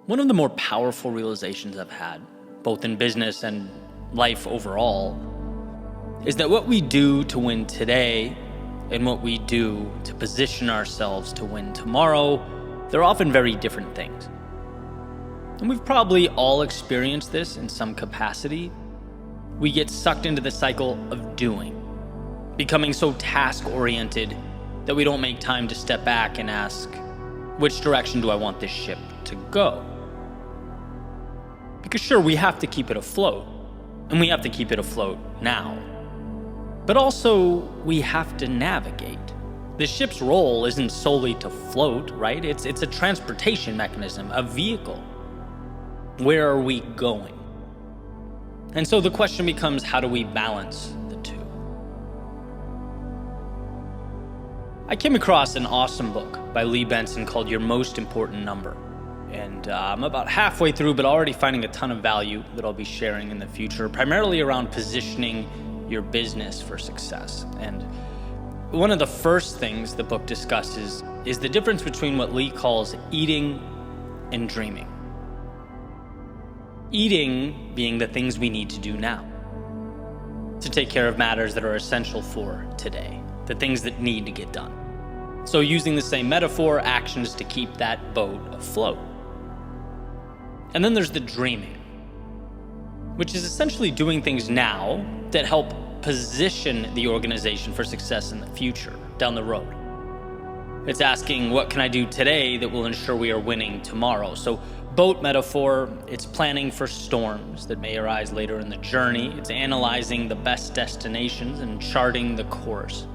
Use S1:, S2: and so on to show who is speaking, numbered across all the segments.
S1: One of the more powerful realizations I've had, both in business and life overall, is that what we do to win today and what we do to position ourselves to win tomorrow, they're often very different things. And we've probably all experienced this in some capacity. We get sucked into the cycle of doing, becoming so task-oriented that we don't make time to step back and ask, which direction do I want this ship to go? Because sure, we have to keep it afloat, and we have to keep it afloat now. But also, we have to navigate. The ship's role isn't solely to float, right? It's a transportation mechanism, a vehicle. Where are we going? And so the question becomes, how do we balance the two? I came across an awesome book by Benson called Your Most Important Number. And I'm about halfway through, but already finding a ton of value that I'll be sharing in the future, primarily around positioning your business for success. And one of the first things the book discusses is the difference between what Lee calls eating and dreaming. Eating being the things we need to do now, to take care of matters that are essential for today, the things that need to get done. So using the same metaphor, actions to keep that boat afloat. And then there's the dreaming, which is essentially doing things now that help position the organization for success in the future, down the road. It's asking, what can I do today that will ensure we are winning tomorrow? So boat metaphor, it's planning for storms that may arise later in the journey. It's analyzing the best destinations and charting the course.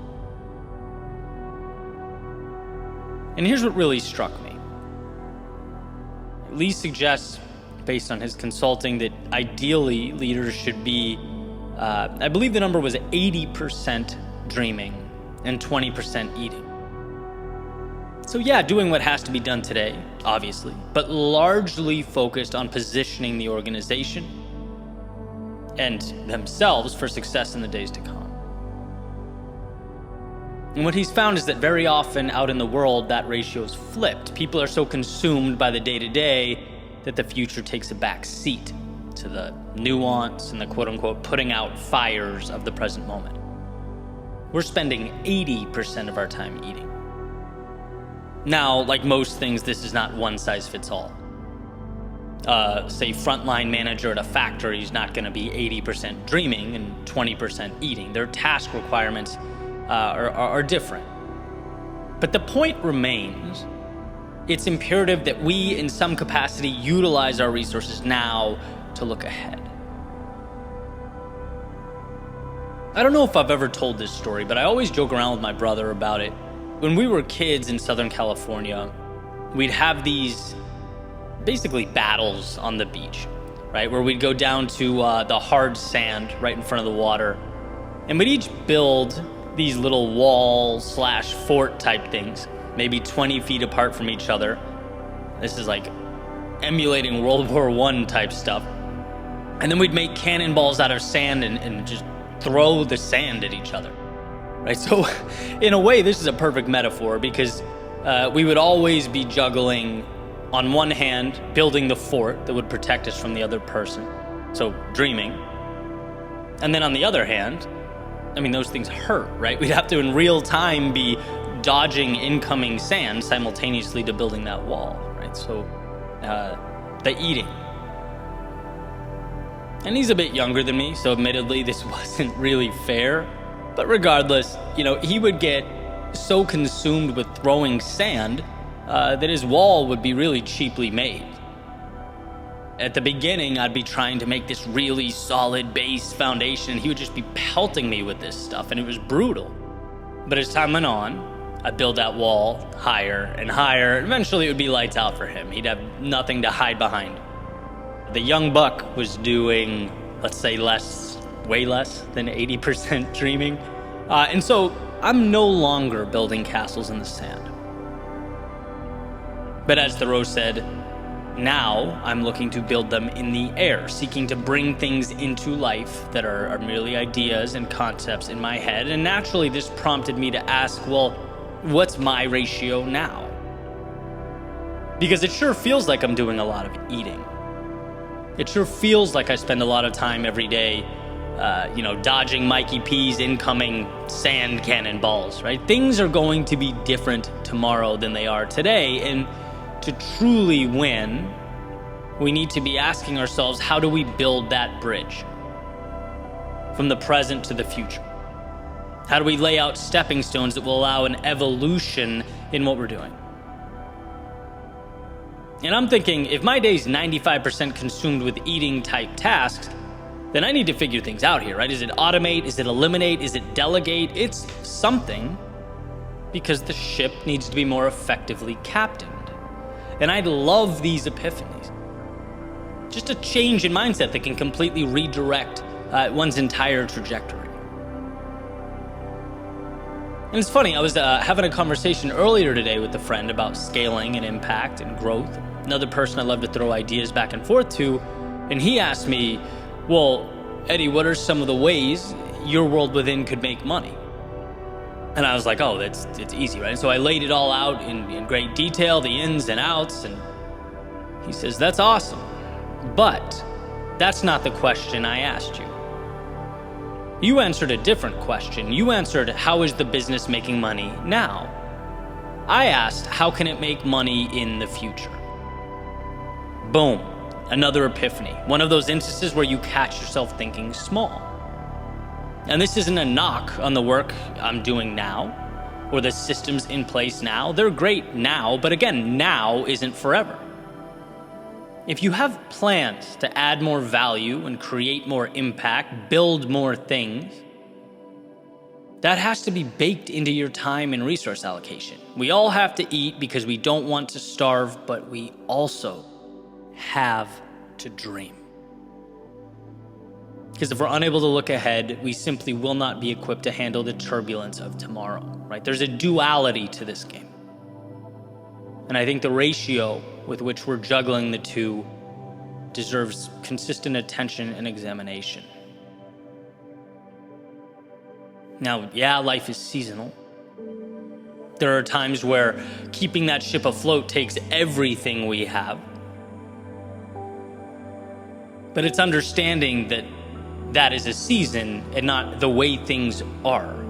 S1: And here's what really struck me. Lee suggests, based on his consulting, that ideally leaders should be, I believe the number was 80% dreaming and 20% eating. So yeah, doing what has to be done today, obviously, but largely focused on positioning the organization and themselves for success in the days to come. And what he's found is that very often out in the world, that ratio is flipped. People are so consumed by the day-to-day that the future takes a back seat to the nuance and the quote-unquote putting out fires of the present moment. We're spending 80% of our time eating. Now, like most things, this is not one size fits all. Say frontline manager at a factory is not going to be 80% dreaming and 20% eating. Their task requirements are different. But the point remains, it's imperative that we, in some capacity, utilize our resources now to look ahead. I don't know if I've ever told this story, but I always joke around with my brother about it. When we were kids in Southern California, we'd have these basically battles on the beach, right? Where we'd go down to the hard sand right in front of the water, and we'd each build these little wall/fort type things, maybe 20 feet apart from each other. This is like emulating World War I type stuff. And then we'd make cannonballs out of sand and just throw the sand at each other, right? So in a way, this is a perfect metaphor because we would always be juggling, on one hand, building the fort that would protect us from the other person, so dreaming. And then on the other hand, I mean, those things hurt, right? We'd have to, in real time, be dodging incoming sand simultaneously to building that wall, right? So, the eating. And he's a bit younger than me, so admittedly, this wasn't really fair. But regardless, he would get so consumed with throwing sand that his wall would be really cheaply made. At the beginning, I'd be trying to make this really solid base foundation, and he would just be pelting me with this stuff, and it was brutal. But as time went on, I'd build that wall higher and higher. Eventually, it would be lights out for him. He'd have nothing to hide behind. The young buck was doing, let's say, way less than 80% dreaming. And so I'm no longer building castles in the sand. But as Thoreau said, now I'm looking to build them in the air, seeking to bring things into life that are merely ideas and concepts in my head. And naturally, this prompted me to ask, well, what's my ratio now? Because it sure feels like I'm doing a lot of eating. It sure feels like I spend a lot of time every day, dodging Mikey P's incoming sand cannonballs, right? Things are going to be different tomorrow than they are today. And to truly win, we need to be asking ourselves, how do we build that bridge from the present to the future? How do we lay out stepping stones that will allow an evolution in what we're doing? And I'm thinking, if my day's 95% consumed with eating type tasks, then I need to figure things out here, right? Is it automate? Is it eliminate? Is it delegate? It's something, because the ship needs to be more effectively captained. And I love these epiphanies. Just a change in mindset that can completely redirect one's entire trajectory. And it's funny, I was having a conversation earlier today with a friend about scaling and impact and growth. Another person I love to throw ideas back and forth to. And he asked me, well, Eddie, what are some of the ways your world within could make money? And I was like, oh, it's easy, right? And so I laid it all out in great detail, the ins and outs. And he says, that's awesome. But that's not the question I asked you. You answered a different question. You answered, how is the business making money now? I asked, how can it make money in the future? Boom, another epiphany. One of those instances where you catch yourself thinking small. And this isn't a knock on the work I'm doing now or the systems in place now. They're great now, but again, now isn't forever. If you have plans to add more value and create more impact, build more things, that has to be baked into your time and resource allocation. We all have to eat because we don't want to starve, but we also have to dream. Because if we're unable to look ahead, we simply will not be equipped to handle the turbulence of tomorrow, right? There's a duality to this game. And I think the ratio with which we're juggling the two deserves consistent attention and examination. Now, yeah, life is seasonal. There are times where keeping that ship afloat takes everything we have. But it's understanding that that is a season and not the way things are.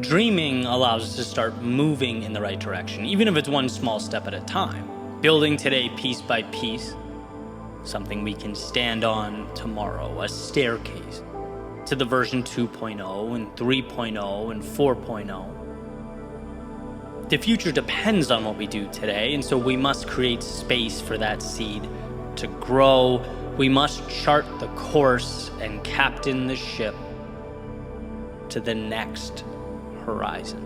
S1: Dreaming allows us to start moving in the right direction, even if it's one small step at a time. Building today piece by piece, something we can stand on tomorrow, a staircase to the version 2.0 and 3.0 and 4.0. The future depends on what we do today, and so we must create space for that seed to grow. We must chart the course and captain the ship to the next horizon.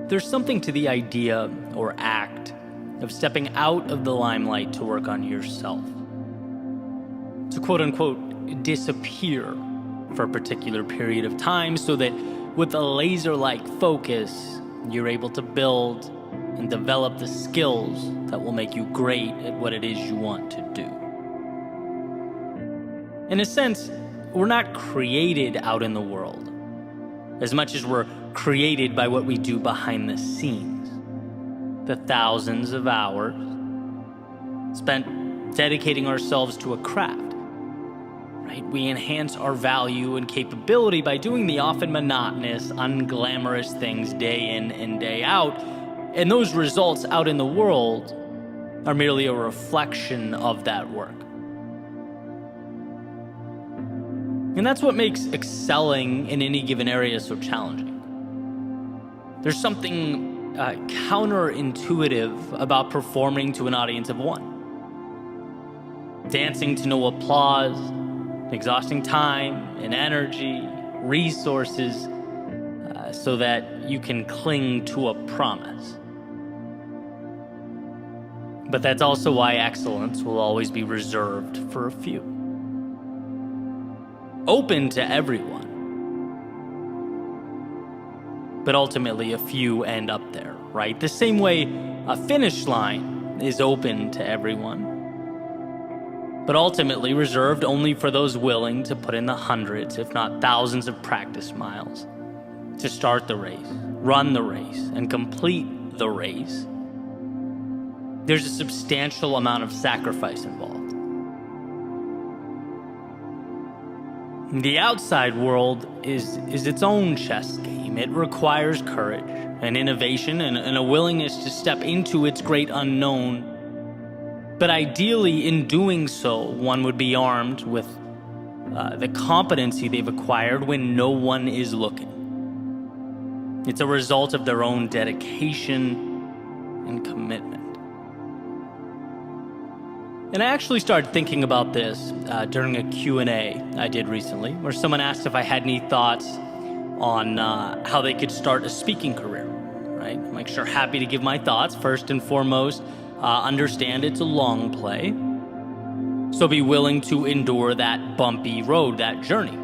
S1: There's something to the idea or act of stepping out of the limelight to work on yourself. To quote unquote, disappear for a particular period of time so that with a laser-like focus, you're able to build and develop the skills that will make you great at what it is you want to do. In a sense, we're not created out in the world as much as we're created by what we do behind the scenes. The thousands of hours spent dedicating ourselves to a craft, right? We enhance our value and capability by doing the often monotonous, unglamorous things day in and day out. And those results out in the world are merely a reflection of that work. And that's what makes excelling in any given area so challenging. There's something counterintuitive about performing to an audience of one. Dancing to no applause, exhausting time and energy, resources, so that you can cling to a promise. But that's also why excellence will always be reserved for a few. Open to everyone, but ultimately a few end up there, right? The same way a finish line is open to everyone, but ultimately reserved only for those willing to put in the hundreds, if not thousands of practice miles to start the race, run the race, and complete the race. There's a substantial amount of sacrifice involved. The outside world is its own chess game. It requires courage and innovation and a willingness to step into its great unknown. But ideally, in doing so, one would be armed with the competency they've acquired when no one is looking. It's a result of their own dedication and commitment. And I actually started thinking about this during a Q&A I did recently, where someone asked if I had any thoughts on how they could start a speaking career, right? I'm like, sure, happy to give my thoughts. First and foremost, understand it's a long play. So be willing to endure that bumpy road, that journey.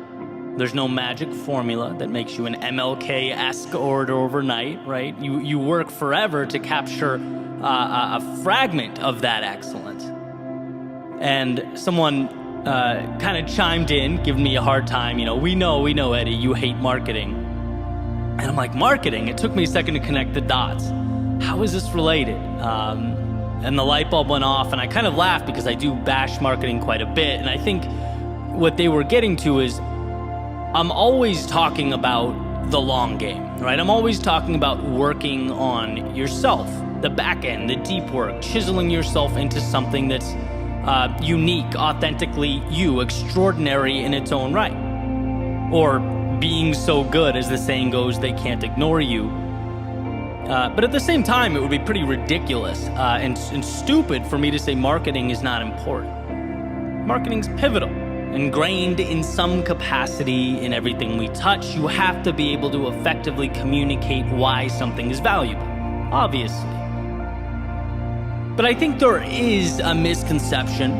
S1: There's no magic formula that makes you an MLK-esque orator overnight, right? You work forever to capture a fragment of that excellence. And someone kind of chimed in, giving me a hard time. We know, Eddie, you hate marketing. And I'm like, marketing? It took me a second to connect the dots. How is this related? And the light bulb went off, and I kind of laughed because I do bash marketing quite a bit. And I think what they were getting to is I'm always talking about the long game, right? I'm always talking about working on yourself, the back end, the deep work, chiseling yourself into something that's unique, authentically you, extraordinary in its own right. Or being so good, as the saying goes, they can't ignore you. But at the same time, it would be pretty ridiculous and stupid for me to say marketing is not important. Marketing's pivotal, ingrained in some capacity in everything we touch. You have to be able to effectively communicate why something is valuable, obviously. But I think there is a misconception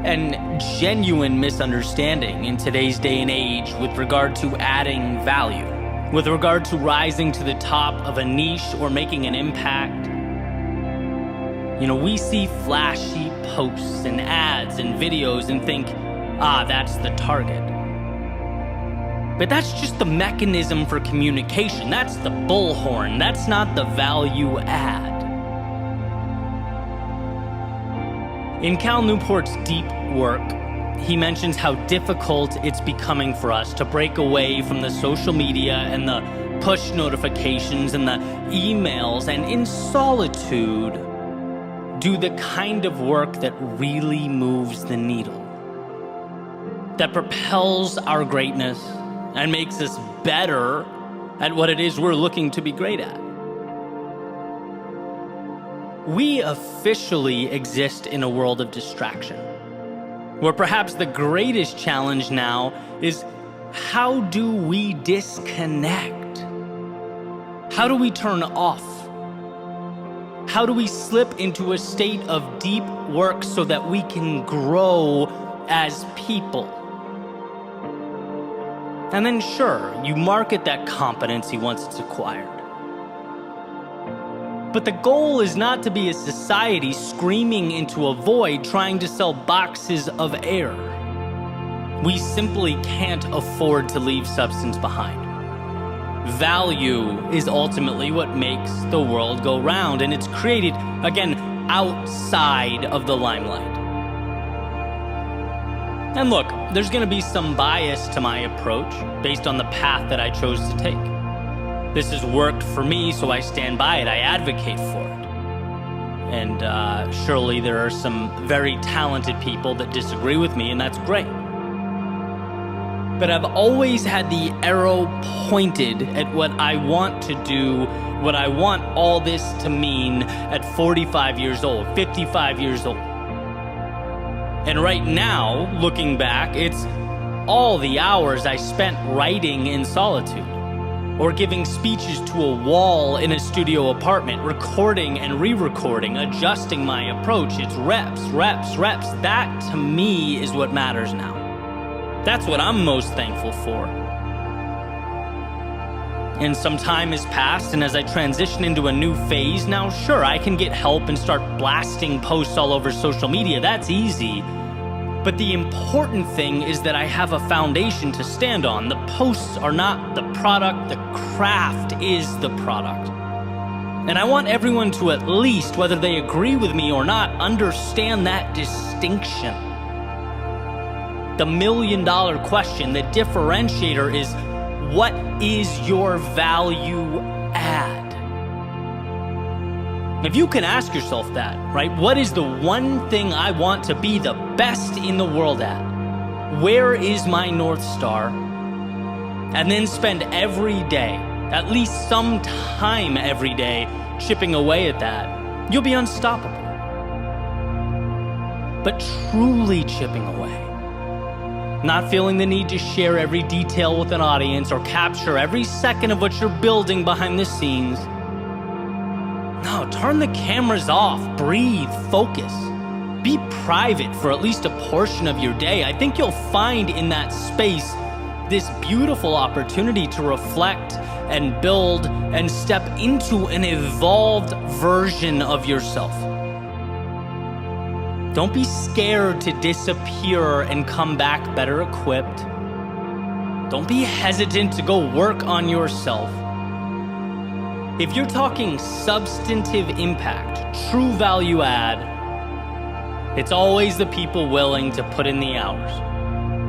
S1: and genuine misunderstanding in today's day and age with regard to adding value, with regard to rising to the top of a niche or making an impact. We see flashy posts and ads and videos and think, that's the target. But that's just the mechanism for communication. That's the bullhorn. That's not the value add. In Cal Newport's deep work, he mentions how difficult it's becoming for us to break away from the social media and the push notifications and the emails, and in solitude, do the kind of work that really moves the needle, that propels our greatness and makes us better at what it is we're looking to be great at. We officially exist in a world of distraction, where perhaps the greatest challenge now is, how do we disconnect? How do we turn off? How do we slip into a state of deep work so that we can grow as people? And then sure, you market that competency once it's acquired. But the goal is not to be a society screaming into a void trying to sell boxes of air. We simply can't afford to leave substance behind. Value is ultimately what makes the world go round, and it's created, again, outside of the limelight. And look, there's going to be some bias to my approach based on the path that I chose to take. This has worked for me, so I stand by it. I advocate for it. And surely there are some very talented people that disagree with me, and that's great. But I've always had the arrow pointed at what I want to do, what I want all this to mean at 45 years old, 55 years old. And right now, looking back, it's all the hours I spent writing in solitude, or giving speeches to a wall in a studio apartment, recording and re-recording, adjusting my approach. It's reps, reps, reps. That, to me, is what matters now. That's what I'm most thankful for. and some time has passed, and as I transition into a new phase now, sure, I can get help and start blasting posts all over social media. That's easy. But the important thing is that I have a foundation to stand on. The posts are not the product, the craft is the product. And I want everyone to at least, whether they agree with me or not, understand that distinction. The million-dollar question, the differentiator is, what is your value add? If you can ask yourself that, right? What is the one thing I want to be the best in the world at? Where is my North Star? And then spend every day, at least some time every day, chipping away at that, you'll be unstoppable. But truly chipping away. Not feeling the need to share every detail with an audience or capture every second of what you're building behind the scenes. No, turn the cameras off, breathe, focus. Be private for at least a portion of your day. I think you'll find in that space this beautiful opportunity to reflect and build and step into an evolved version of yourself. Don't be scared to disappear and come back better equipped. Don't be hesitant to go work on yourself. If you're talking substantive impact, true value add, it's always the people willing to put in the hours,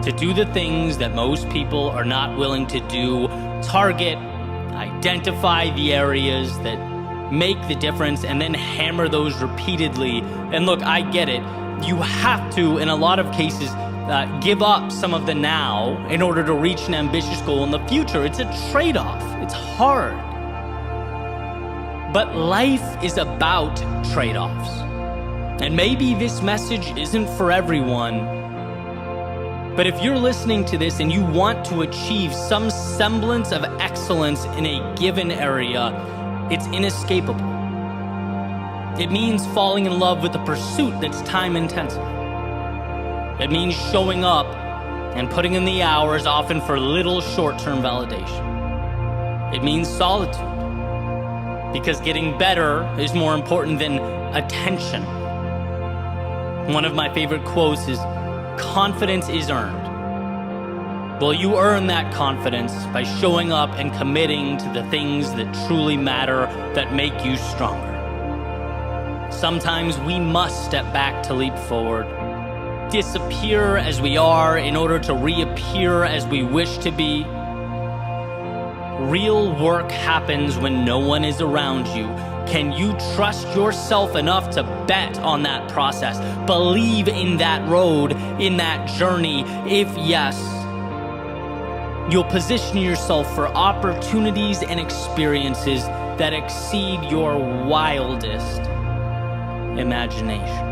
S1: to do the things that most people are not willing to do, target, identify the areas that make the difference, and then hammer those repeatedly. And look, I get it. You have to, in a lot of cases, give up some of the now in order to reach an ambitious goal in the future. It's a trade-off. It's hard. But life is about trade-offs. And maybe this message isn't for everyone, but if you're listening to this and you want to achieve some semblance of excellence in a given area, it's inescapable. It means falling in love with a pursuit that's time-intensive. It means showing up and putting in the hours, often for little short-term validation. It means solitude, because getting better is more important than attention. One of my favorite quotes is, "Confidence is earned." Well, you earn that confidence by showing up and committing to the things that truly matter, that make you stronger. Sometimes we must step back to leap forward, disappear as we are in order to reappear as we wish to be. Real work happens when no one is around you. Can you trust yourself enough to bet on that process? Believe in that road, in that journey? If yes, you'll position yourself for opportunities and experiences that exceed your wildest imagination.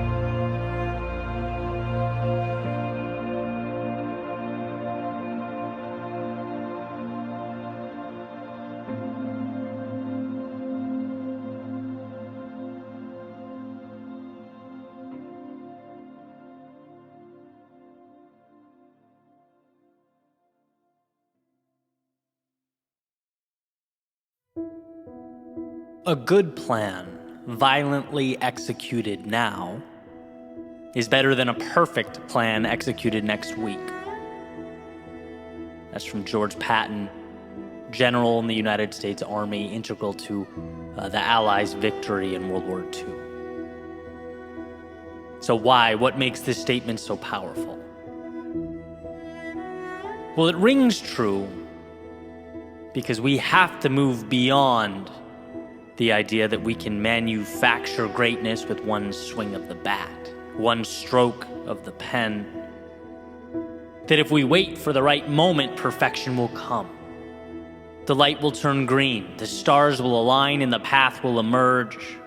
S1: A good plan, violently executed now, is better than a perfect plan executed next week. That's from George Patton, general in the United States Army, integral to the Allies' victory in World War II. So why? What makes this statement so powerful? Well, it rings true because we have to move beyond the idea that we can manufacture greatness with one swing of the bat, one stroke of the pen. That if we wait for the right moment, perfection will come. The light will turn green, the stars will align, and the path will emerge.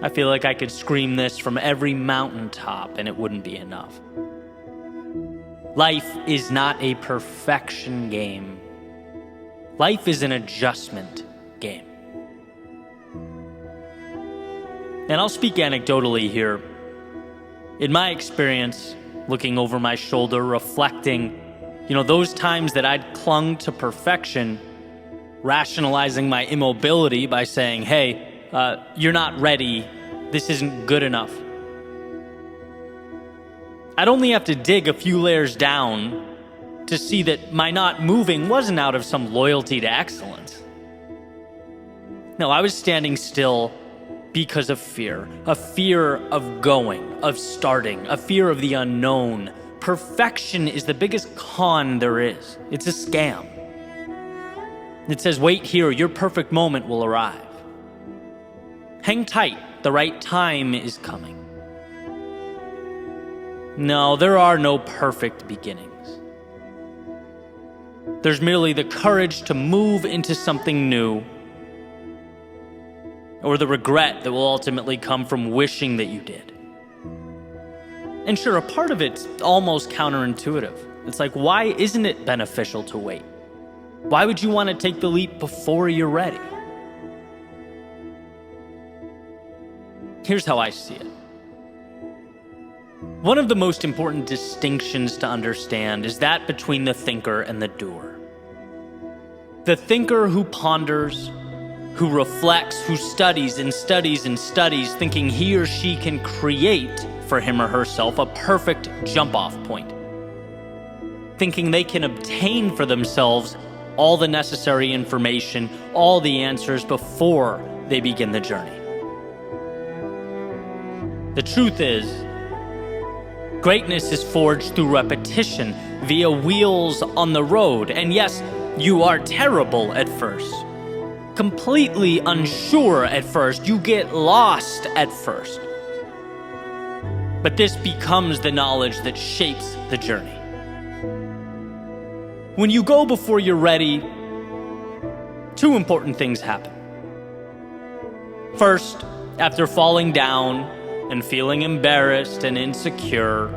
S1: I feel like I could scream this from every mountaintop and it wouldn't be enough. Life is not a perfection game. Life is an adjustment game. And I'll speak anecdotally here. In my experience, looking over my shoulder, reflecting Those times that I'd clung to perfection, rationalizing my immobility by saying, hey, you're not ready, this isn't good enough. I'd only have to dig a few layers down to see that my not moving wasn't out of some loyalty to excellence. No, I was standing still because of fear. A fear of going, of starting, a fear of the unknown. Perfection is the biggest con there is. It's a scam. It says, wait here, your perfect moment will arrive. Hang tight, the right time is coming. No, there are no perfect beginnings. There's merely the courage to move into something new, or the regret that will ultimately come from wishing that you did. And sure, a part of it's almost counterintuitive. It's like, why isn't it beneficial to wait? Why would you want to take the leap before you're ready? Here's how I see it. One of the most important distinctions to understand is that between the thinker and the doer. The thinker who ponders, who reflects, who studies and studies and studies, thinking he or she can create for him or herself a perfect jump-off point. Thinking they can obtain for themselves all the necessary information, all the answers before they begin the journey. The truth is, greatness is forged through repetition, via wheels on the road. And yes, you are terrible at first, completely unsure at first, you get lost at first. But this becomes the knowledge that shapes the journey. When you go before you're ready, two important things happen. First, after falling down and feeling embarrassed and insecure,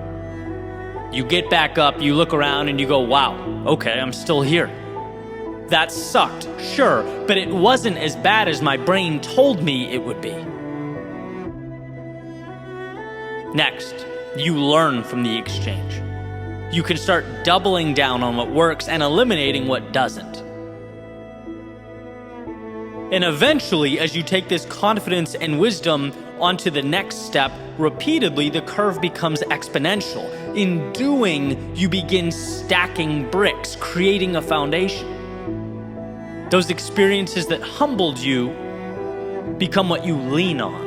S1: you get back up, you look around and you go, wow, okay, I'm still here. That sucked, sure, but it wasn't as bad as my brain told me it would be. Next, you learn from the exchange. You can start doubling down on what works and eliminating what doesn't. And eventually, as you take this confidence and wisdom onto the next step, repeatedly, the curve becomes exponential. In doing, you begin stacking bricks, creating a foundation. Those experiences that humbled you become what you lean on.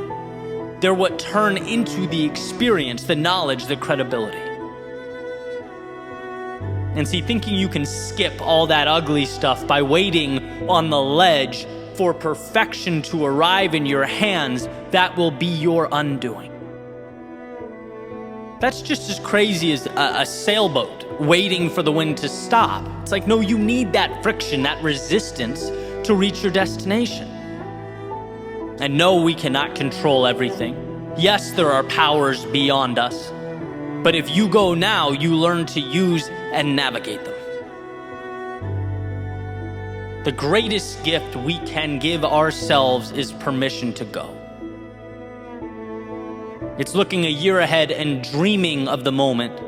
S1: They're what turn into the experience, the knowledge, the credibility. And see, thinking you can skip all that ugly stuff by waiting on the ledge for perfection to arrive in your hands, that will be your undoing. That's just as crazy as a sailboat waiting for the wind to stop. It's like, no, you need that friction, that resistance to reach your destination. And no, we cannot control everything. Yes, there are powers beyond us. But if you go now, you learn to use and navigate them. The greatest gift we can give ourselves is permission to go. It's looking a year ahead and dreaming of the moment.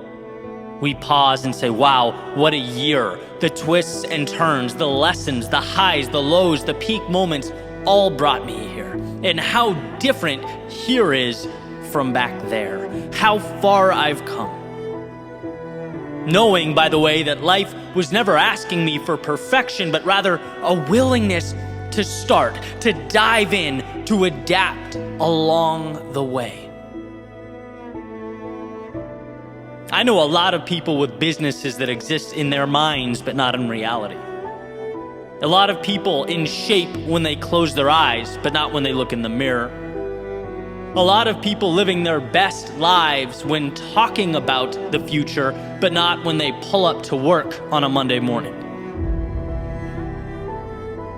S1: We pause and say, wow, what a year. The twists and turns, the lessons, the highs, the lows, the peak moments all brought me here. And how different here is from back there. How far I've come. Knowing, by the way, that life was never asking me for perfection, but rather a willingness to start, to dive in, to adapt along the way. I know a lot of people with businesses that exist in their minds, but not in reality. A lot of people in shape when they close their eyes, but not when they look in the mirror. A lot of people living their best lives when talking about the future, but not when they pull up to work on a Monday morning.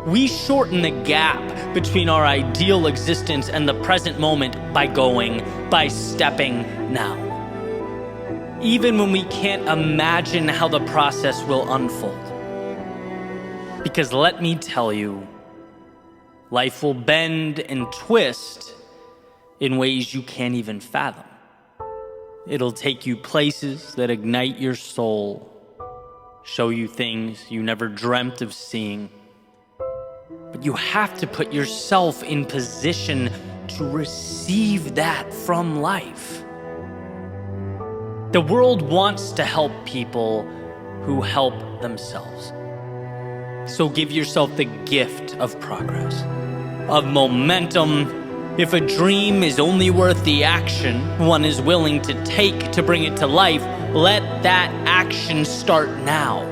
S1: We shorten the gap between our ideal existence and the present moment by going, by stepping now. Even when we can't imagine how the process will unfold. Because let me tell you, life will bend and twist in ways you can't even fathom. It'll take you places that ignite your soul, show you things you never dreamt of seeing. But you have to put yourself in position to receive that from life. The world wants to help people who help themselves. So give yourself the gift of progress, of momentum. If a dream is only worth the action one is willing to take to bring it to life, let that action start now.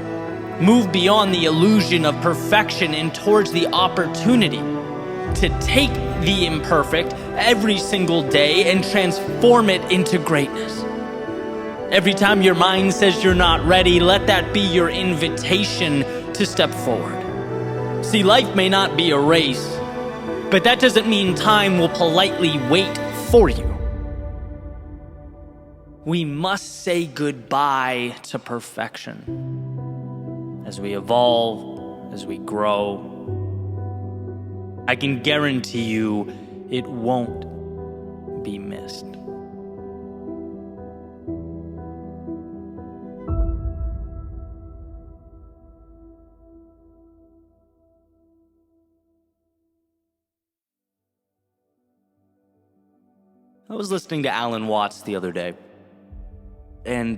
S1: Move beyond the illusion of perfection and towards the opportunity to take the imperfect every single day and transform it into greatness. Every time your mind says you're not ready, let that be your invitation to step forward. See, life may not be a race, but that doesn't mean time will politely wait for you. We must say goodbye to perfection. As we evolve, as we grow, I can guarantee you it won't be missed. I was listening to Alan Watts the other day, and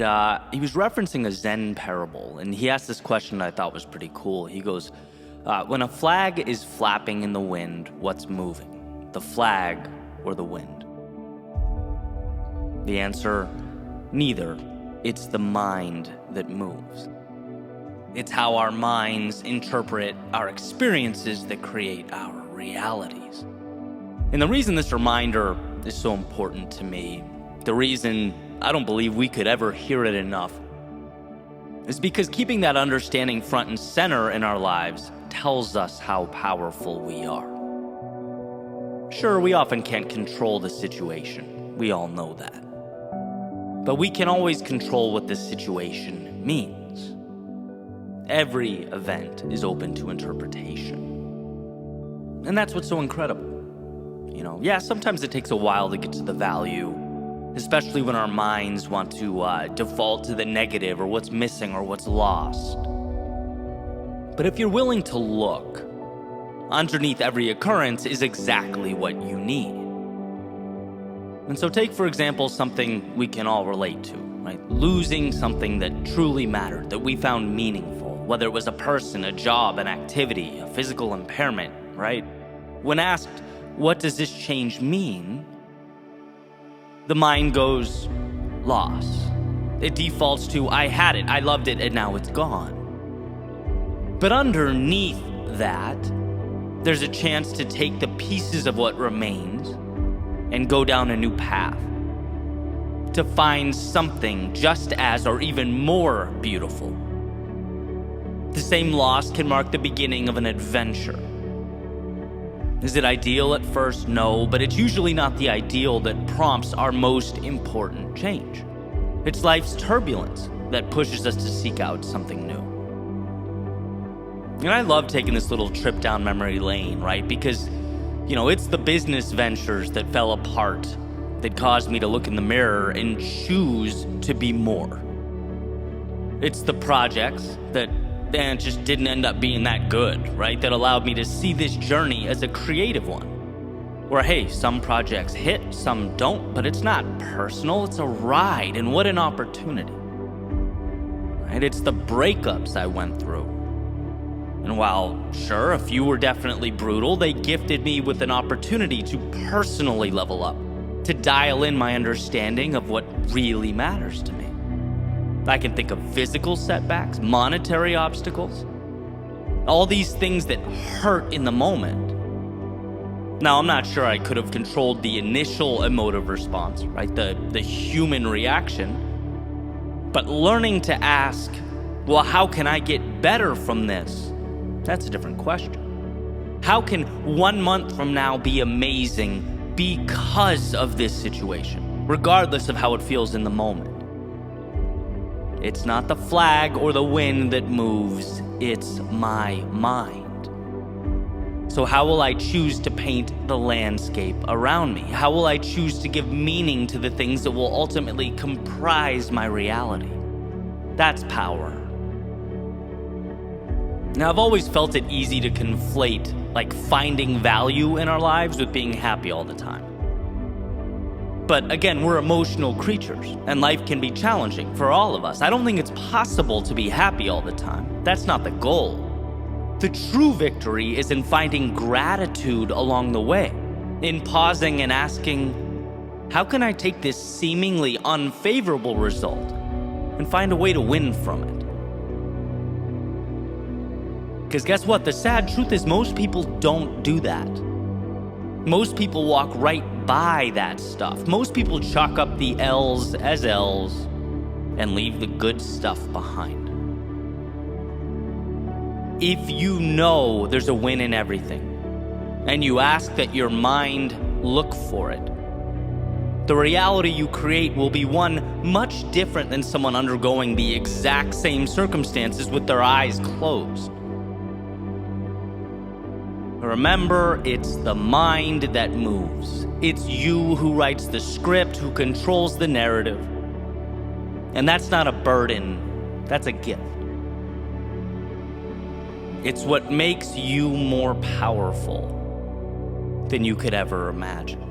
S1: he was referencing a Zen parable, and he asked this question that I thought was pretty cool. He goes, when a flag is flapping in the wind, what's moving, the flag or the wind? The answer, neither. It's the mind that moves. It's how our minds interpret our experiences that create our realities. And the reason this reminder is so important to me, the reason I don't believe we could ever hear it enough, is because keeping that understanding front and center in our lives tells us how powerful we are. Sure, we often can't control the situation. We all know that. But we can always control what the situation means. Every event is open to interpretation. And that's what's so incredible. Yeah, sometimes it takes a while to get to the value, especially when our minds want to default to the negative or what's missing or what's lost. But if you're willing to look, underneath every occurrence is exactly what you need. And so take, for example, something we can all relate to, right? Losing something that truly mattered, that we found meaningful, whether it was a person, a job, an activity, a physical impairment, right? When asked, what does this change mean? The mind goes, loss. It defaults to, I had it, I loved it, and now it's gone. But underneath that, there's a chance to take the pieces of what remains and go down a new path. To find something just as or even more beautiful. The same loss can mark the beginning of an adventure. Is it ideal at first? No, but it's usually not the ideal that prompts our most important change. It's life's turbulence that pushes us to seek out something new. And I love taking this little trip down memory lane, right? Because, it's the business ventures that fell apart that caused me to look in the mirror and choose to be more. It's the projects that just didn't end up being that good, right? That allowed me to see this journey as a creative one. Where, hey, some projects hit, some don't, but it's not personal, it's a ride, and what an opportunity. Right? It's the breakups I went through. And while, sure, a few were definitely brutal, they gifted me with an opportunity to personally level up, to dial in my understanding of what really matters to me. I can think of physical setbacks, monetary obstacles, all these things that hurt in the moment. Now, I'm not sure I could have controlled the initial emotive response, right? The human reaction. But learning to ask, well, how can I get better from this? That's a different question. How can 1 month from now be amazing because of this situation, regardless of how it feels in the moment? It's not the flag or the wind that moves, it's my mind. So how will I choose to paint the landscape around me? How will I choose to give meaning to the things that will ultimately comprise my reality? That's power. Now, I've always felt it easy to conflate, like, finding value in our lives with being happy all the time. But again, we're emotional creatures, and life can be challenging for all of us. I don't think it's possible to be happy all the time. That's not the goal. The true victory is in finding gratitude along the way, in pausing and asking, how can I take this seemingly unfavorable result and find a way to win from it? Because guess what? The sad truth is most people don't do that. Most people walk right by that stuff. Most people chalk up the L's as L's and leave the good stuff behind. If you know there's a win in everything, and you ask that your mind look for it, the reality you create will be one much different than someone undergoing the exact same circumstances with their eyes closed. Remember, it's the mind that moves. It's you who writes the script, who controls the narrative. And that's not a burden, that's a gift. It's what makes you more powerful than you could ever imagine.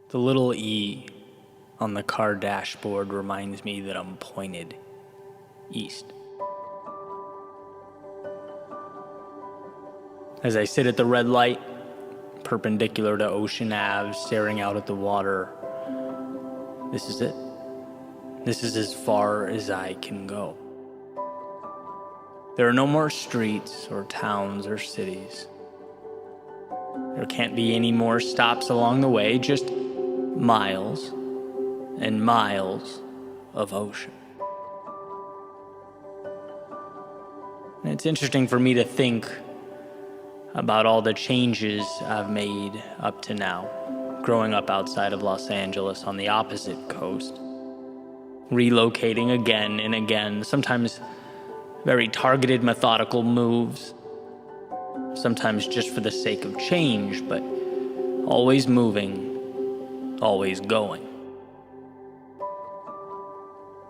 S1: The little E on the car dashboard reminds me that I'm pointed east. As I sit at the red light, perpendicular to Ocean Ave, staring out at the water, this is it. This is as far as I can go. There are no more streets or towns or cities. There can't be any more stops along the way, just miles and miles of ocean. And it's interesting for me to think about all the changes I've made up to now, growing up outside of Los Angeles on the opposite coast, relocating again and again, sometimes very targeted, methodical moves, sometimes just for the sake of change, but always moving, always going.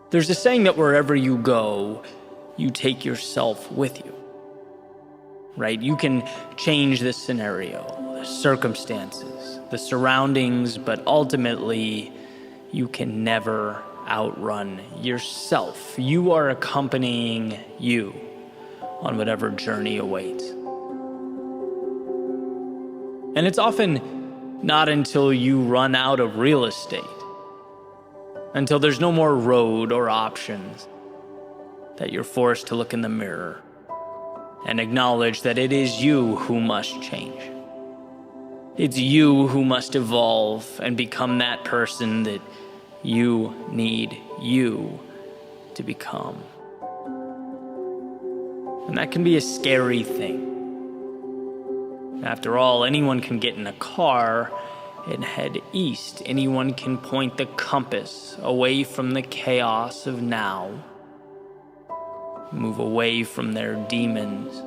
S1: There's a saying that wherever you go, you take yourself with you, right? You can change the scenario, the circumstances, the surroundings, but ultimately, you can never outrun yourself. You are accompanying you on whatever journey awaits. And it's often not until you run out of real estate, until there's no more road or options, that you're forced to look in the mirror and acknowledge that it is you who must change. It's you who must evolve and become that person that you need you to become. And that can be a scary thing. After all, anyone can get in a car and head east. Anyone can point the compass away from the chaos of now, move away from their demons.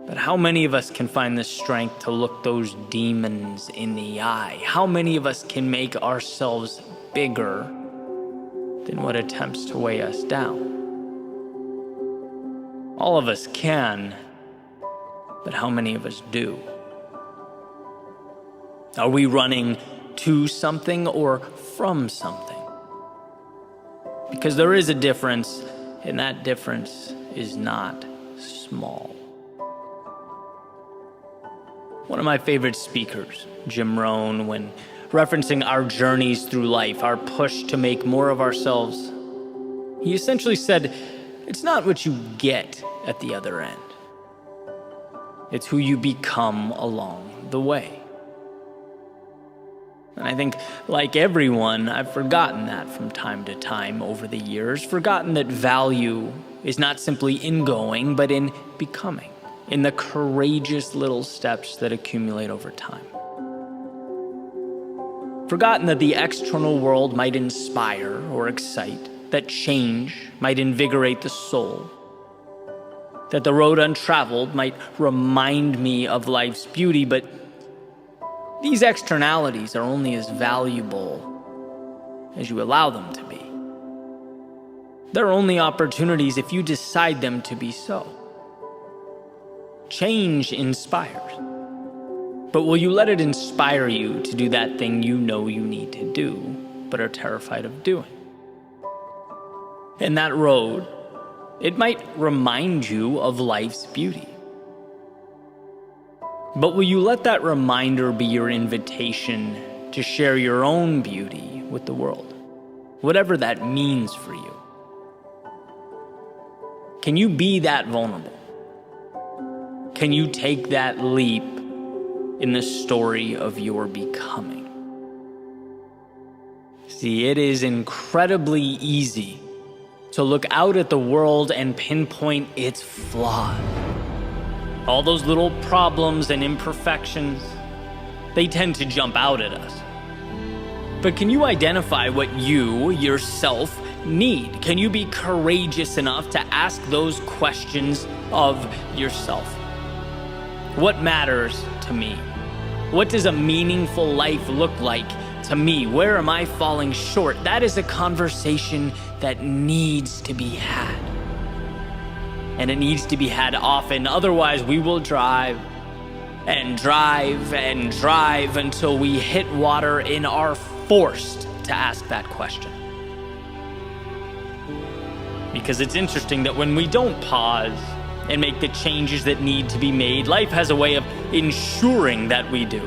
S1: But how many of us can find the strength to look those demons in the eye? How many of us can make ourselves bigger than what attempts to weigh us down? All of us can, but how many of us do? Are we running to something or from something? Because there is a difference, and that difference is not small. One of my favorite speakers, Jim Rohn, when referencing our journeys through life, our push to make more of ourselves, he essentially said, it's not what you get at the other end. It's who you become along the way. And I think, like everyone, I've forgotten that from time to time over the years, forgotten that value is not simply in going, but in becoming, in the courageous little steps that accumulate over time. Forgotten that the external world might inspire or excite, that change might invigorate the soul, that the road untraveled might remind me of life's beauty, but these externalities are only as valuable as you allow them to be. They're only opportunities if you decide them to be so. Change inspires. But will you let it inspire you to do that thing you know you need to do, but are terrified of doing? And that road, it might remind you of life's beauty. But will you let that reminder be your invitation to share your own beauty with the world, whatever that means for you? Can you be that vulnerable? Can you take that leap in the story of your becoming? See, it is incredibly easy to look out at the world and pinpoint its flaws. All those little problems and imperfections, they tend to jump out at us. But can you identify what you, yourself, need? Can you be courageous enough to ask those questions of yourself? What matters to me? What does a meaningful life look like to me? Where am I falling short? That is a conversation that needs to be had. And it needs to be had often. Otherwise, we will drive and drive and drive until we hit water and are forced to ask that question. Because it's interesting that when we don't pause and make the changes that need to be made, life has a way of ensuring that we do.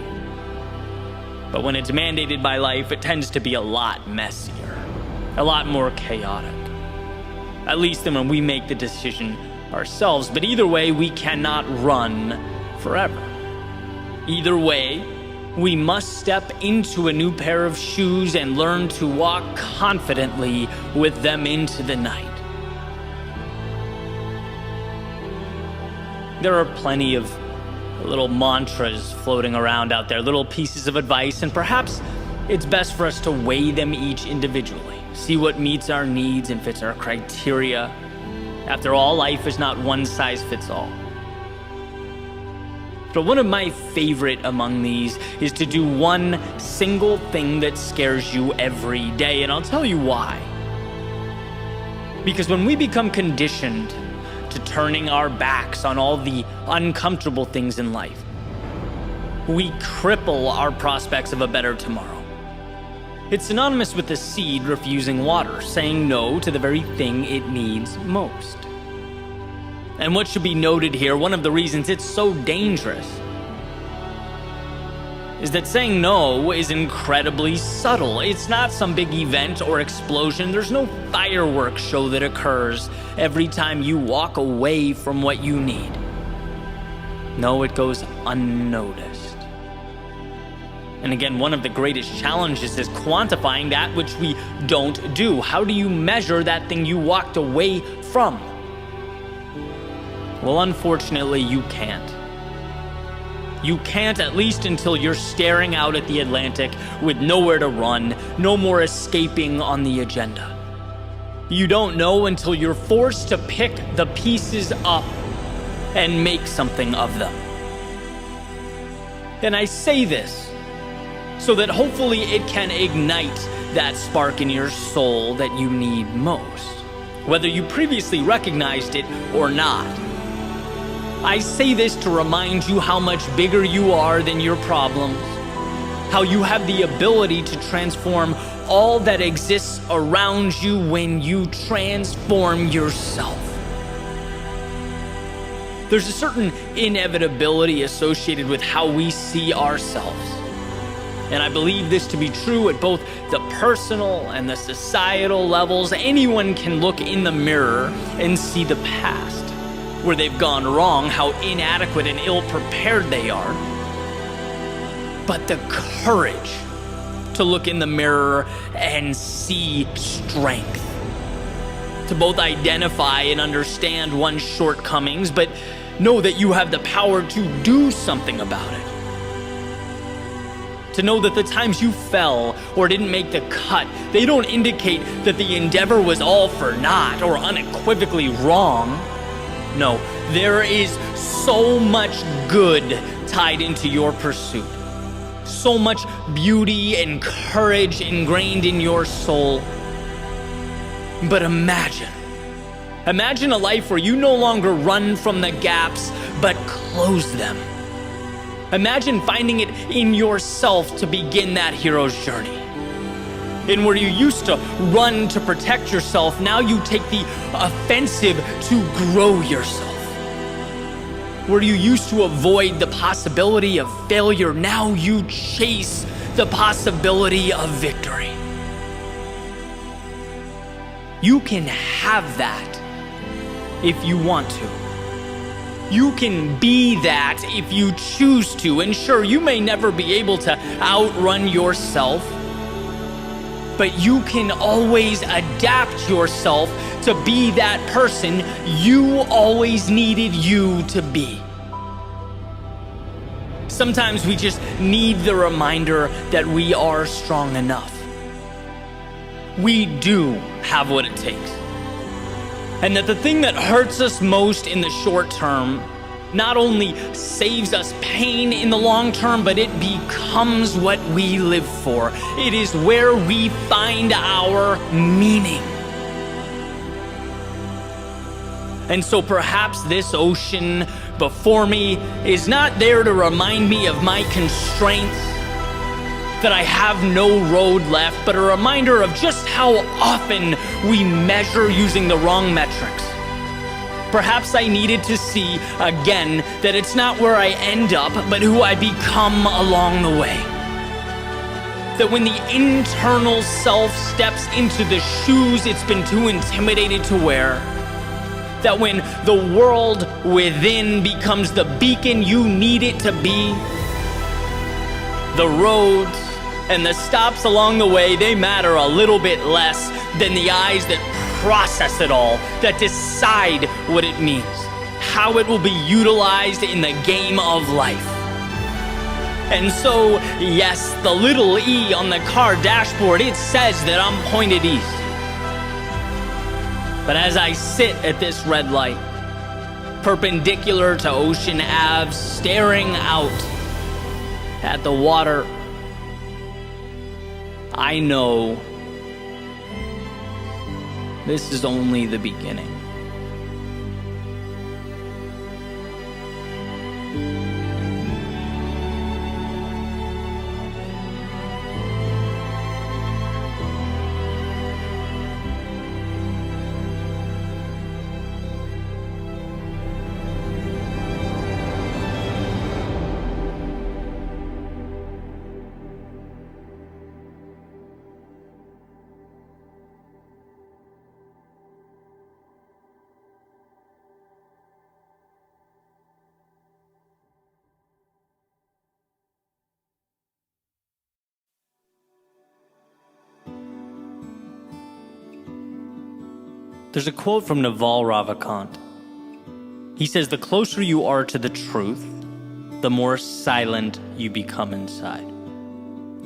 S1: But when it's mandated by life, it tends to be a lot messier, a lot more chaotic. At least than when we make the decision ourselves. But either way, we cannot run forever. Either way, we must step into a new pair of shoes and learn to walk confidently with them into the night. There are plenty of little mantras floating around out there, little pieces of advice, and perhaps it's best for us to weigh them each individually, see what meets our needs and fits our criteria. After all, life is not one size fits all. But one of my favorite among these is to do one single thing that scares you every day, and I'll tell you why. Because when we become conditioned to turning our backs on all the uncomfortable things in life, we cripple our prospects of a better tomorrow. It's synonymous with the seed refusing water, saying no to the very thing it needs most. And what should be noted here, one of the reasons it's so dangerous, is that saying no is incredibly subtle. It's not some big event or explosion. There's no fireworks show that occurs every time you walk away from what you need. No, it goes unnoticed. And again, one of the greatest challenges is quantifying that which we don't do. How do you measure that thing you walked away from? Well, unfortunately, you can't. You can't, at least until you're staring out at the Atlantic with nowhere to run, no more escaping on the agenda. You don't know until you're forced to pick the pieces up and make something of them. And I say this so that hopefully it can ignite that spark in your soul that you need most, whether you previously recognized it or not. I say this to remind you how much bigger you are than your problems, how you have the ability to transform all that exists around you when you transform yourself. There's a certain inevitability associated with how we see ourselves. And I believe this to be true at both the personal and the societal levels. Anyone can look in the mirror and see the past, where they've gone wrong, how inadequate and ill-prepared they are. But the courage to look in the mirror and see strength, to both identify and understand one's shortcomings, but know that you have the power to do something about it. To know that the times you fell or didn't make the cut, they don't indicate that the endeavor was all for naught or unequivocally wrong. No, there is so much good tied into your pursuit. So much beauty and courage ingrained in your soul. But imagine a life where you no longer run from the gaps, but close them. Imagine finding it in yourself to begin that hero's journey. And where you used to run to protect yourself, now you take the offensive to grow yourself. Where you used to avoid the possibility of failure, now you chase the possibility of victory. You can have that if you want to. You can be that if you choose to. And sure, you may never be able to outrun yourself, but you can always adapt yourself to be that person you always needed you to be. Sometimes we just need the reminder that we are strong enough. We do have what it takes. And that the thing that hurts us most in the short term not only saves us pain in the long term, but it becomes what we live for. It is where we find our meaning. And so perhaps this ocean before me is not there to remind me of my constraints, that I have no road left, but a reminder of just how often we measure using the wrong metrics. Perhaps I needed to see again that it's not where I end up, but who I become along the way. That when the internal self steps into the shoes it's been too intimidated to wear, that when the world within becomes the beacon you need it to be, the roads and the stops along the way, they matter a little bit less than the eyes that process it all, that decide what it means, how it will be utilized in the game of life. And so, yes, the little E on the car dashboard, it says that I'm pointed east. But as I sit at this red light, perpendicular to Ocean Ave, staring out at the water, I know this is only the beginning. There's a quote from Naval Ravikant. He says, "The closer you are to the truth, the more silent you become inside."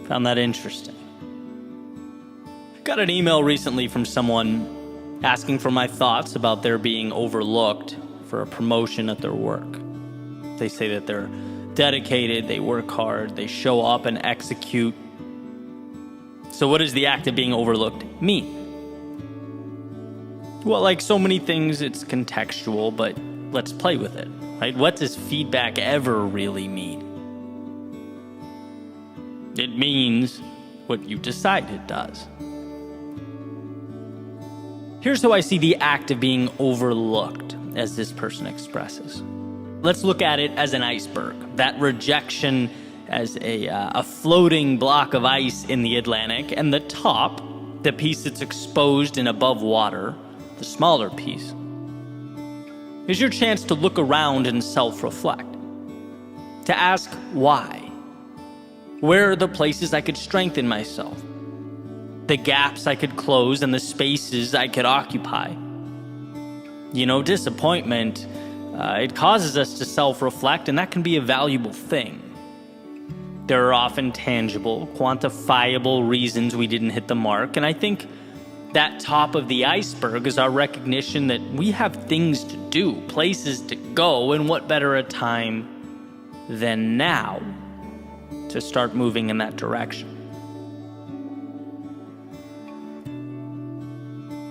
S1: Found that interesting. Got an email recently from someone asking for my thoughts about their being overlooked for a promotion at their work. They say that they're dedicated, they work hard, they show up and execute. So what does the act of being overlooked mean? Well, like so many things, it's contextual, but let's play with it, right? What does feedback ever really mean? It means what you decide it does. Here's how I see the act of being overlooked, as this person expresses. Let's look at it as an iceberg, that rejection as a floating block of ice in the Atlantic, and the top, the piece that's exposed and above water, the smaller piece, is your chance to look around and self-reflect, to ask why. Where are the places I could strengthen myself? The gaps I could close and the spaces I could occupy. You know, disappointment, it causes us to self-reflect, and that can be a valuable thing. There are often tangible, quantifiable reasons we didn't hit the mark, and I think that top of the iceberg is our recognition that we have things to do, places to go, and what better a time than now to start moving in that direction.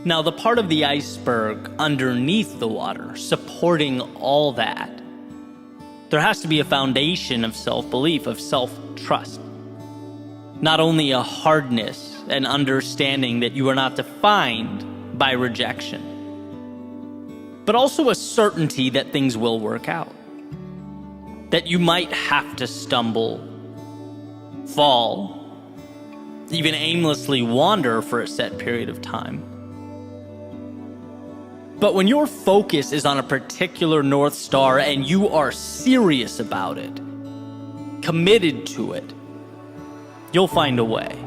S1: Now, the part of the iceberg underneath the water, supporting all that, there has to be a foundation of self-belief, of self-trust. Not only a hardness and understanding that you are not defined by rejection, but also a certainty that things will work out. That you might have to stumble, fall, even aimlessly wander for a set period of time. But when your focus is on a particular North Star and you are serious about it, committed to it, you'll find a way.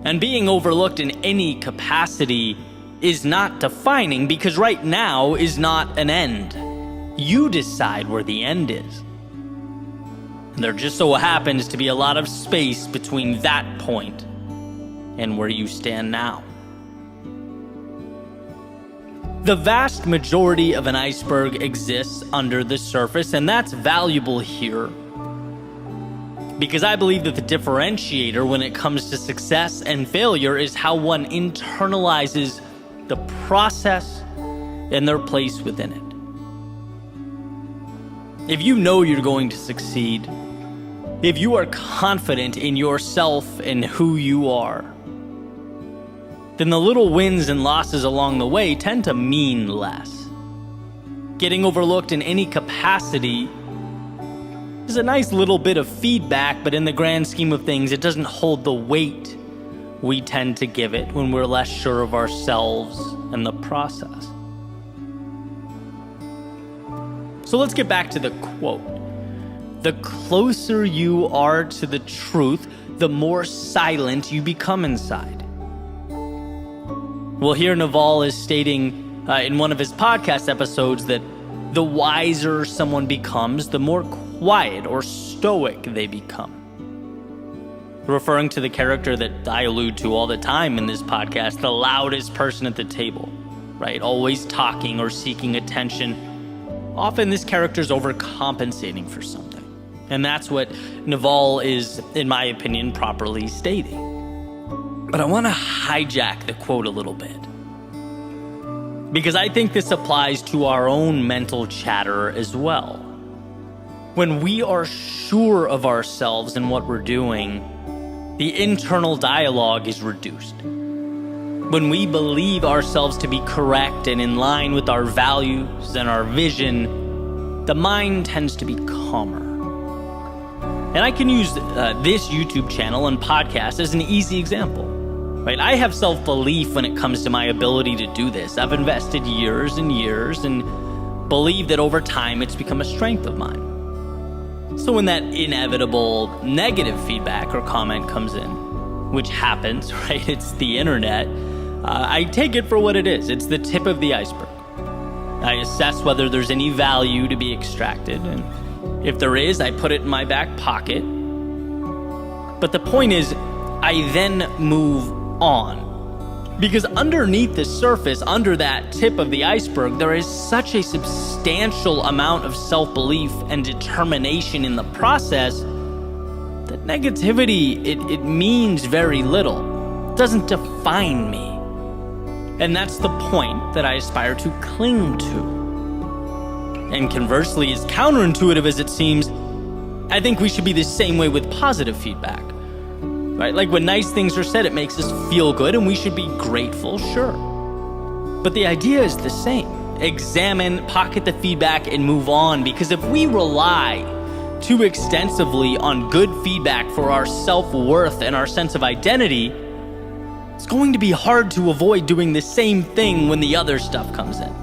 S1: And being overlooked in any capacity is not defining, because right now is not an end. You decide where the end is. And there just so happens to be a lot of space between that point and where you stand now. The vast majority of an iceberg exists under the surface, and that's valuable here, because I believe that the differentiator when it comes to success and failure is how one internalizes the process and their place within it. If you know you're going to succeed, if you are confident in yourself and who you are, then the little wins and losses along the way tend to mean less. Getting overlooked in any capacity is a nice little bit of feedback, but in the grand scheme of things, it doesn't hold the weight we tend to give it when we're less sure of ourselves and the process. So let's get back to the quote. The closer you are to the truth, the more silent you become inside. Well, here Naval is stating in one of his podcast episodes that the wiser someone becomes, the more quiet or stoic they become. Referring to the character that I allude to all the time in this podcast, the loudest person at the table, right? Always talking or seeking attention. Often this character's overcompensating for something. And that's what Naval is, in my opinion, properly stating. But I want to hijack the quote a little bit, because I think this applies to our own mental chatter as well. When we are sure of ourselves and what we're doing, the internal dialogue is reduced. When we believe ourselves to be correct and in line with our values and our vision, the mind tends to be calmer. And I can use this YouTube channel and podcast as an easy example. Right? I have self-belief when it comes to my ability to do this. I've invested years and years and believe that over time it's become a strength of mine. So when that inevitable negative feedback or comment comes in, which happens, right? It's the internet. I take it for what it is. It's the tip of the iceberg. I assess whether there's any value to be extracted, and if there is, I put it in my back pocket. But the point is, I then move on. Because underneath the surface, under that tip of the iceberg, there is such a substantial amount of self-belief and determination in the process that negativity, it means very little. It doesn't define me. And that's the point that I aspire to cling to. And conversely, as counterintuitive as it seems, I think we should be the same way with positive feedback. Right? Like when nice things are said, it makes us feel good and we should be grateful, sure. But the idea is the same. Examine, pocket the feedback, and move on. Because if we rely too extensively on good feedback for our self-worth and our sense of identity, it's going to be hard to avoid doing the same thing when the other stuff comes in.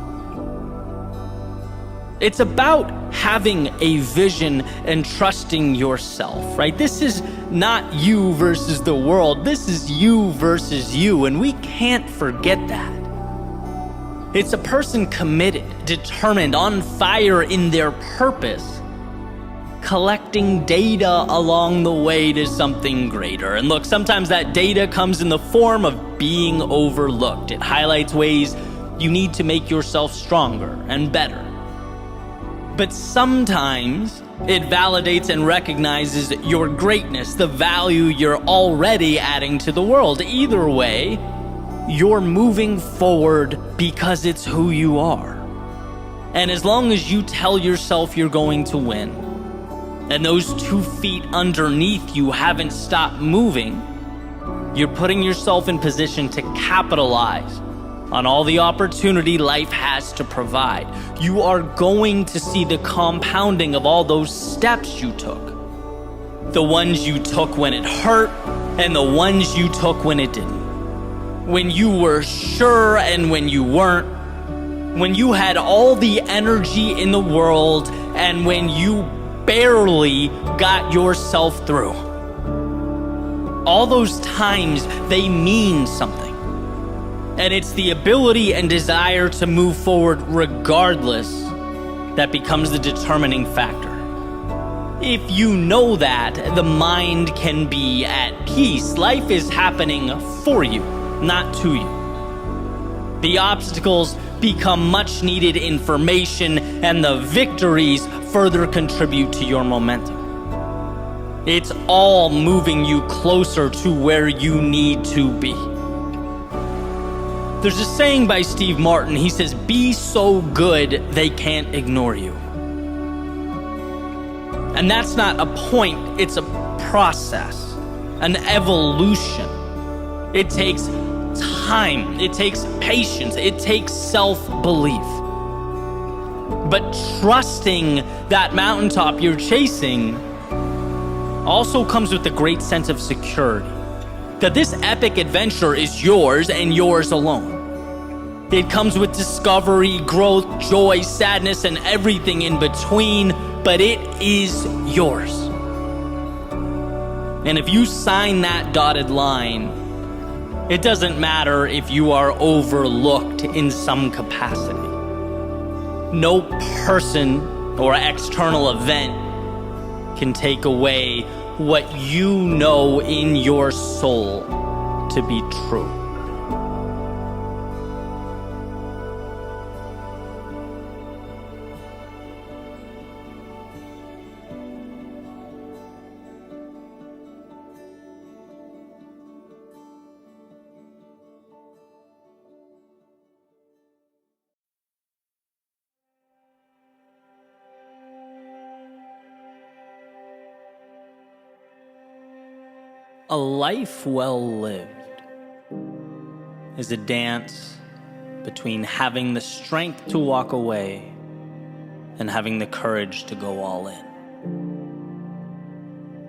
S1: It's about having a vision and trusting yourself, right? This is not you versus the world. This is you versus you, and we can't forget that. It's a person committed, determined, on fire in their purpose, collecting data along the way to something greater. And look, sometimes that data comes in the form of being overlooked. It highlights ways you need to make yourself stronger and better. But sometimes it validates and recognizes your greatness, the value you're already adding to the world. Either way, you're moving forward because it's who you are. And as long as you tell yourself you're going to win, and those 2 feet underneath you haven't stopped moving, you're putting yourself in position to capitalize on all the opportunity life has to provide. You are going to see the compounding of all those steps you took. The ones you took when it hurt, and the ones you took when it didn't. When you were sure and when you weren't. When you had all the energy in the world and when you barely got yourself through. All those times, they mean something. And it's the ability and desire to move forward regardless that becomes the determining factor. If you know that, the mind can be at peace. Life is happening for you, not to you. The obstacles become much needed information, and the victories further contribute to your momentum. It's all moving you closer to where you need to be. There's a saying by Steve Martin. He says, "Be so good they can't ignore you." And that's not a point, it's a process, an evolution. It takes time, it takes patience, it takes self-belief. But trusting that mountaintop you're chasing also comes with a great sense of security. That this epic adventure is yours and yours alone. It comes with discovery, growth, joy, sadness, and everything in between, but it is yours. And if you sign that dotted line, it doesn't matter if you are overlooked in some capacity. No person or external event can take away what you know in your soul to be true. A life well lived is a dance between having the strength to walk away and having the courage to go all in.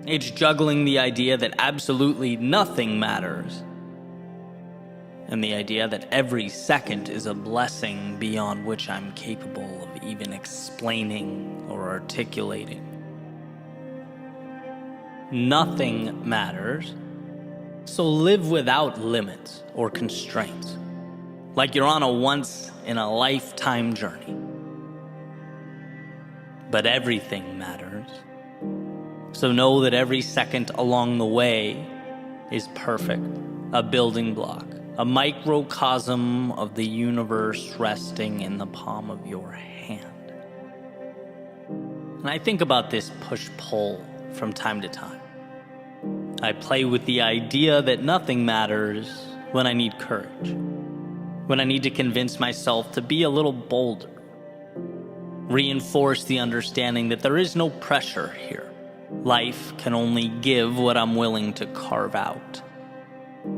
S1: It's juggling the idea that absolutely nothing matters and the idea that every second is a blessing beyond which I'm capable of even explaining or articulating. Nothing matters, so live without limits or constraints, like you're on a once-in-a-lifetime journey. But everything matters, so know that every second along the way is perfect, a building block, a microcosm of the universe resting in the palm of your hand. And I think about this push-pull from time to time. I play with the idea that nothing matters when I need courage, when I need to convince myself to be a little bolder, reinforce the understanding that there is no pressure here. Life can only give what I'm willing to carve out.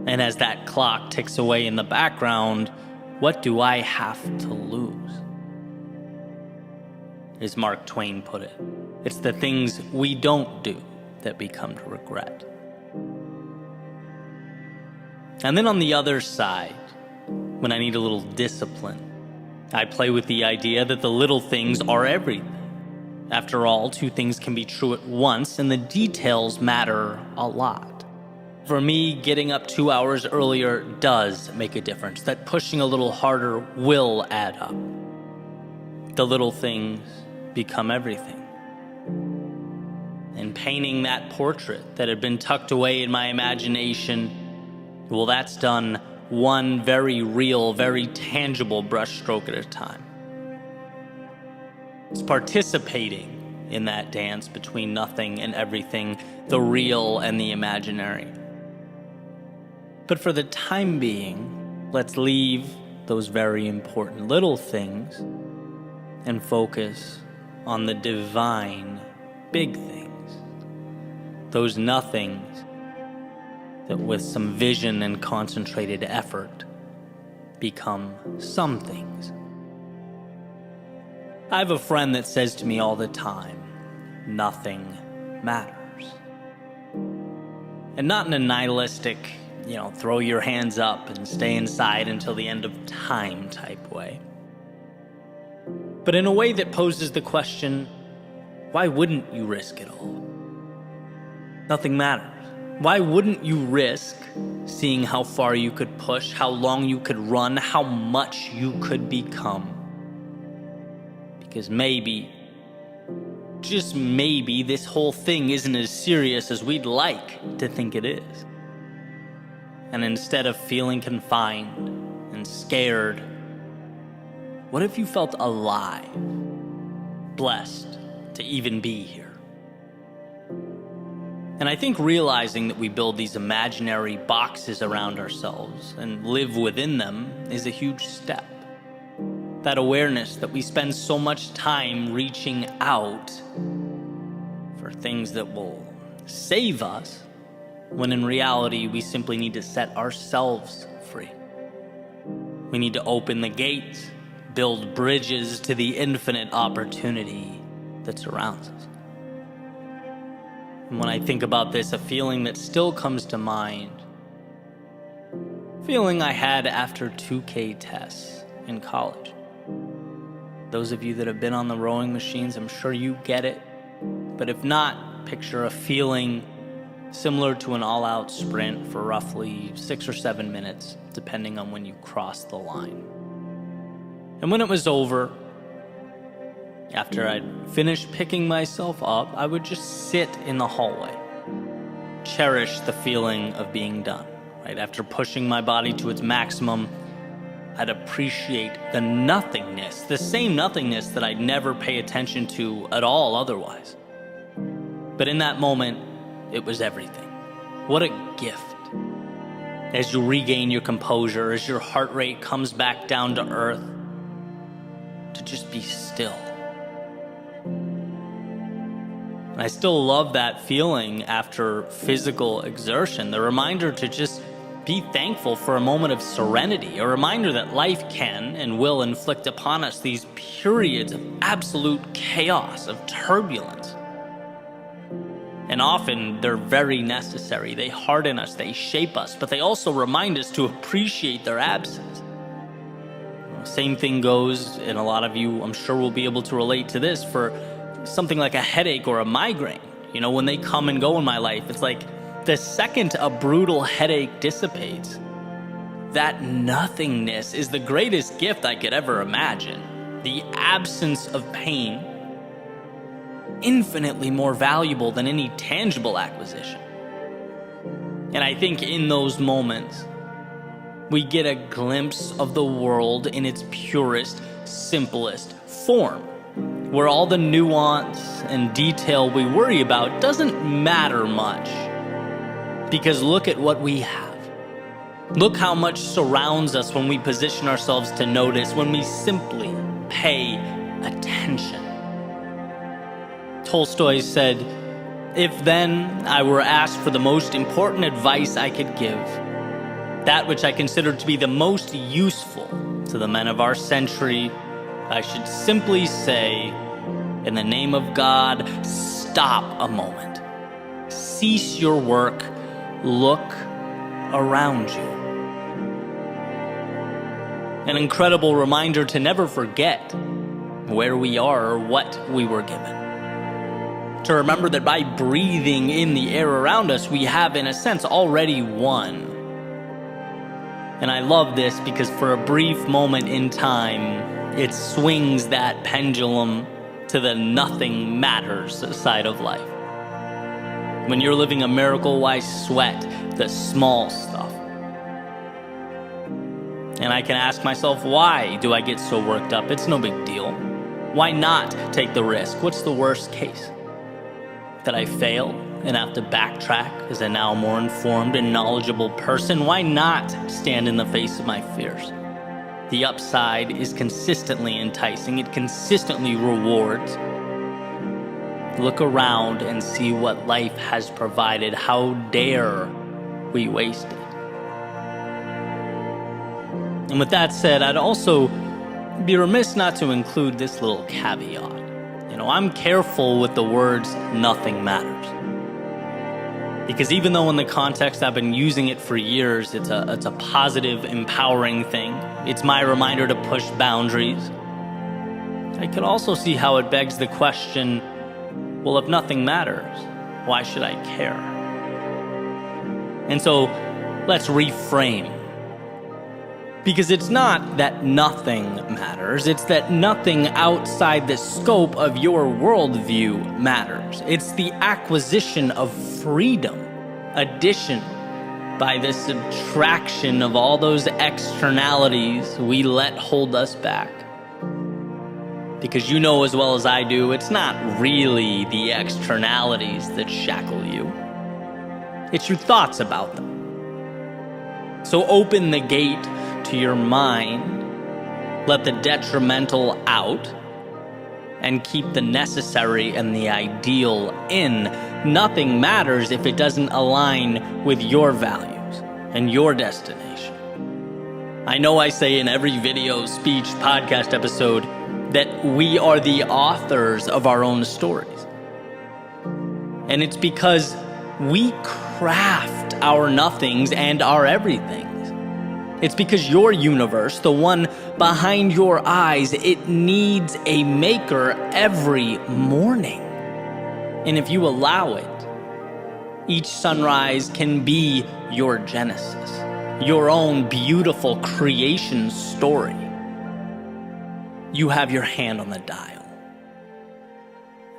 S1: And as that clock ticks away in the background, what do I have to lose? As Mark Twain put it, it's the things we don't do that we come to regret. And then on the other side, when I need a little discipline, I play with the idea that the little things are everything. After all, two things can be true at once, and the details matter a lot. For me, getting up 2 hours earlier does make a difference. That pushing a little harder will add up. The little things become everything. and painting that portrait that had been tucked away in my imagination, well, that's done one very real, very tangible brushstroke at a time. It's participating in that dance between nothing and everything, the real and the imaginary. But for the time being, let's leave those very important little things and focus on the divine big things. Those nothings that with some vision and concentrated effort become some things. I have a friend that says to me all the time, nothing matters. And not in a nihilistic, throw your hands up and stay inside until the end of time type way. But in a way that poses the question, why wouldn't you risk it all? Nothing matters. Why wouldn't you risk seeing how far you could push, how long you could run, how much you could become? Because maybe, just maybe, this whole thing isn't as serious as we'd like to think it is. And instead of feeling confined and scared, what if you felt alive, blessed to even be here? And I think realizing that we build these imaginary boxes around ourselves and live within them is a huge step. That awareness that we spend so much time reaching out for things that will save us, when in reality we simply need to set ourselves free. We need to open the gates, build bridges to the infinite opportunity that surrounds us. And when I think about this, a feeling that still comes to mind, feeling I had after 2K tests in college. Those of you that have been on the rowing machines, I'm sure you get it. But if not, picture a feeling similar to an all-out sprint for roughly 6 or 7 minutes, depending on when you cross the line. And when it was over, after I'd finished picking myself up, I would just sit in the hallway, cherish the feeling of being done. Right after pushing my body to its maximum, I'd appreciate the nothingness, the same nothingness that I'd never pay attention to at all otherwise. But in that moment, it was everything. What a gift. As you regain your composure, as your heart rate comes back down to earth, to just be still. And I still love that feeling after physical exertion, the reminder to just be thankful for a moment of serenity, a reminder that life can and will inflict upon us these periods of absolute chaos, of turbulence. And often they're very necessary. They harden us, they shape us, but they also remind us to appreciate their absence. Same thing goes, and a lot of you, I'm sure, will be able to relate to this, for something like a headache or a migraine. When they come and go in my life, it's like the second a brutal headache dissipates, that nothingness is the greatest gift I could ever imagine. The absence of pain, infinitely more valuable than any tangible acquisition. And I think in those moments, we get a glimpse of the world in its purest, simplest form, where all the nuance and detail we worry about doesn't matter much. Because look at what we have. Look how much surrounds us when we position ourselves to notice, when we simply pay attention. Tolstoy said, "If then I were asked for the most important advice I could give, that which I consider to be the most useful to the men of our century, I should simply say, in the name of God, stop a moment. Cease your work. Look around you." An incredible reminder to never forget where we are or what we were given. To remember that by breathing in the air around us, we have, in a sense, already won. And I love this because for a brief moment in time, it swings that pendulum to the nothing matters side of life. When you're living a miracle, why sweat the small stuff? And I can ask myself, why do I get so worked up? It's no big deal. Why not take the risk? What's the worst case? That I fail and have to backtrack as a now more informed and knowledgeable person? Why not stand in the face of my fears? The upside is consistently enticing. It consistently rewards. Look around and see what life has provided. How dare we waste it? And with that said, I'd also be remiss not to include this little caveat. I'm careful with the words "nothing matters." Because even though in the context I've been using it for years, it's a positive, empowering thing. It's my reminder to push boundaries. I could also see how it begs the question, well, if nothing matters, why should I care? And so let's reframe. Because it's not that nothing matters, it's that nothing outside the scope of your worldview matters. It's the acquisition of freedom, addition by the subtraction of all those externalities we let hold us back. Because you know as well as I do, it's not really the externalities that shackle you. It's your thoughts about them. So open the gate to your mind, let the detrimental out, and keep the necessary and the ideal in. Nothing matters if it doesn't align with your values and your destination. I know I say in every video, speech, podcast episode that we are the authors of our own stories. And it's because we craft our nothings and our everythings. It's because your universe, the one behind your eyes, it needs a maker every morning. And if you allow it, each sunrise can be your genesis, your own beautiful creation story. You have your hand on the dial.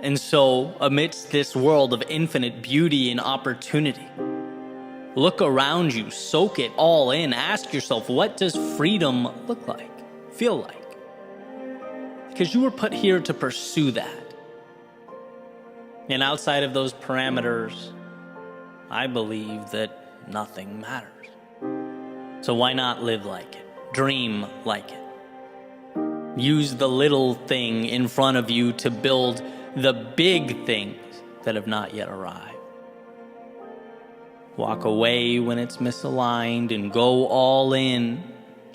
S1: And so, amidst this world of infinite beauty and opportunity, look around you, soak it all in, ask yourself, what does freedom look like, feel like? Because you were put here to pursue that. And outside of those parameters, I believe that nothing matters. So why not live like it? Dream like it. Use the little thing in front of you to build the big things that have not yet arrived. Walk away when it's misaligned and go all in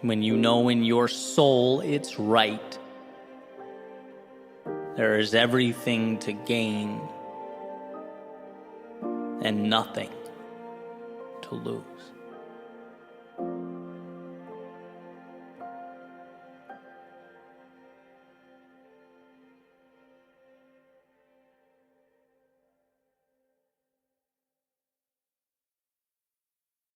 S1: when you know in your soul it's right. There is everything to gain and nothing to lose.